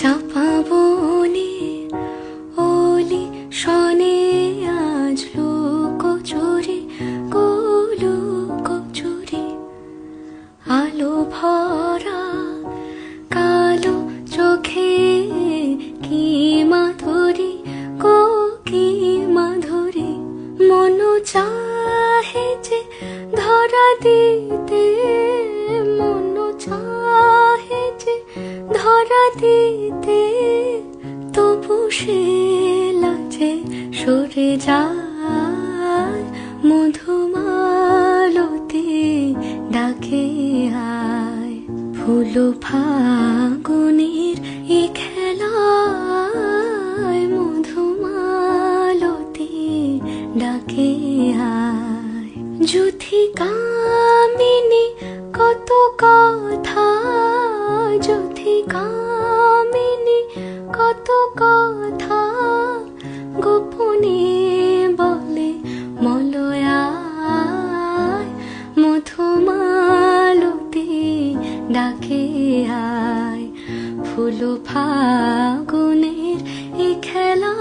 চাপা বনে ওলি শনে আজ লুকোচুরি লুকোচুরি আলো ভরা কালো চোখে কি মাধুরী কি মাধুরী মন চাহে যে ধরা দিতে মন চাহে যে ধরা দিতে তবু সে লাজে সরে যায় মধুমালতি ডাকে আয় ফুল ফাগুনের এ খেলায় মধুমালতি ডাকে আয় যুথি কামিনী কত কথা যুথি কামিনী কত কথা গোপনে বলে মলয়ায় মধুমালতি ডাকে আয় ফুল ফাগুনের এ খেলা